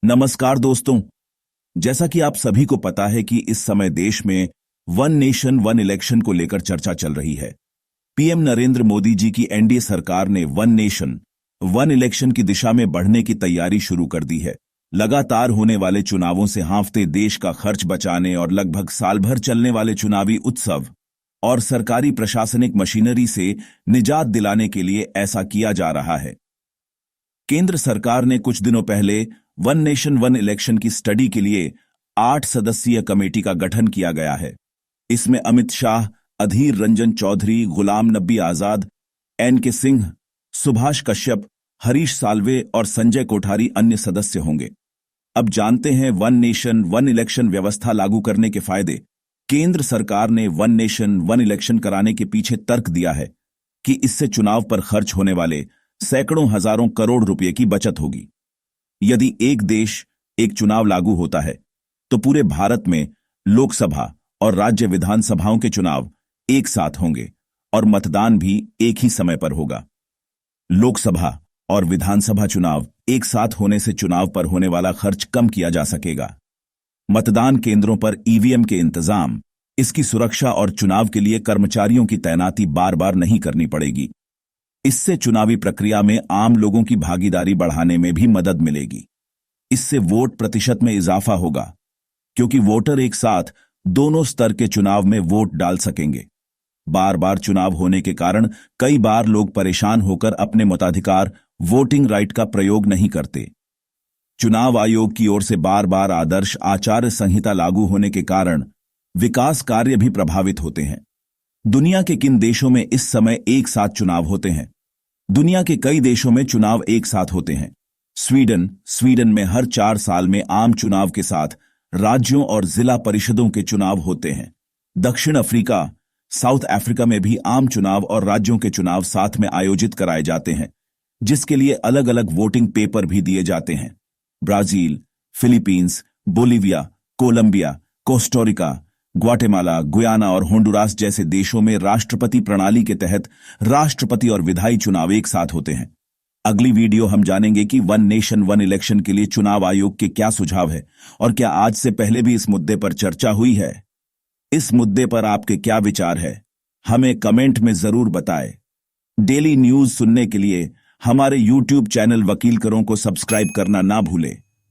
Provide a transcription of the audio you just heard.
नमस्कार दोस्तों। जैसा कि आप सभी को पता है कि इस समय देश में वन नेशन वन इलेक्शन को लेकर चर्चा चल रही है। पीएम नरेंद्र मोदी जी की एनडीए सरकार ने वन नेशन वन इलेक्शन की दिशा में बढ़ने की तैयारी शुरू कर दी है। लगातार होने वाले चुनावों से हांफते देश का खर्च बचाने और लगभग साल भर चलने वाले चुनावी उत्सव और सरकारी प्रशासनिक मशीनरी से निजात दिलाने के लिए ऐसा किया जा रहा है। केंद्र सरकार ने कुछ दिनों पहले वन नेशन वन इलेक्शन की स्टडी के लिए 8 सदस्यीय कमेटी का गठन किया गया है। इसमें अमित शाह, अधीर रंजन चौधरी, गुलाम नबी आजाद, एन.के. सिंह, सुभाष कश्यप, हरीश साल्वे और संजय कोठारी अन्य सदस्य होंगे। अब जानते हैं वन नेशन वन इलेक्शन व्यवस्था लागू करने के फायदे। केंद्र सरकार ने वन नेशन वन इलेक्शन कराने के पीछे तर्क दिया है कि इससे चुनाव पर खर्च होने वाले सैकड़ों हजारों करोड़ रुपए की बचत होगी। यदि एक देश एक चुनाव लागू होता है तो पूरे भारत में लोकसभा और राज्य विधानसभाओं के चुनाव एक साथ होंगे और मतदान भी एक ही समय पर होगा। लोकसभा और विधानसभा चुनाव एक साथ होने से चुनाव पर होने वाला खर्च कम किया जा सकेगा। मतदान केंद्रों पर ईवीएम के इंतजाम, इसकी सुरक्षा और चुनाव के लिए कर्मचारियों की तैनाती बार बार नहीं करनी पड़ेगी। इससे चुनावी प्रक्रिया में आम लोगों की भागीदारी बढ़ाने में भी मदद मिलेगी। इससे वोट प्रतिशत में इजाफा होगा क्योंकि वोटर एक साथ दोनों स्तर के चुनाव में वोट डाल सकेंगे। बार बार चुनाव होने के कारण कई बार लोग परेशान होकर अपने मताधिकार वोटिंग राइट का प्रयोग नहीं करते। चुनाव आयोग की ओर से बार बार आदर्श आचार संहिता लागू होने के कारण विकास कार्य भी प्रभावित होते हैं। दुनिया के किन देशों में इस समय एक साथ चुनाव होते हैं? दुनिया के कई देशों में चुनाव एक साथ होते हैं। स्वीडन में हर 4 साल में आम चुनाव के साथ राज्यों और जिला परिषदों के चुनाव होते हैं। दक्षिण अफ्रीका, साउथ अफ्रीका में भी आम चुनाव और राज्यों के चुनाव साथ में आयोजित कराए जाते हैं, जिसके लिए अलग अलग वोटिंग पेपर भी दिए जाते हैं। Brazil, Philippines, Bolivia, Colombia, Costa Rica, Guatemala, Guyana और होंडुरास जैसे देशों में राष्ट्रपति प्रणाली के तहत राष्ट्रपति और विधायी चुनाव एक साथ होते हैं। अगली वीडियो हम जानेंगे कि वन नेशन वन इलेक्शन के लिए चुनाव आयोग के क्या सुझाव है और क्या आज से पहले भी इस मुद्दे पर चर्चा हुई है। इस मुद्दे पर आपके क्या विचार है, हमें कमेंट में जरूर बताएं। डेली न्यूज सुनने के लिए हमारे YouTube चैनल वकील करों को सब्सक्राइब करना ना भूलें।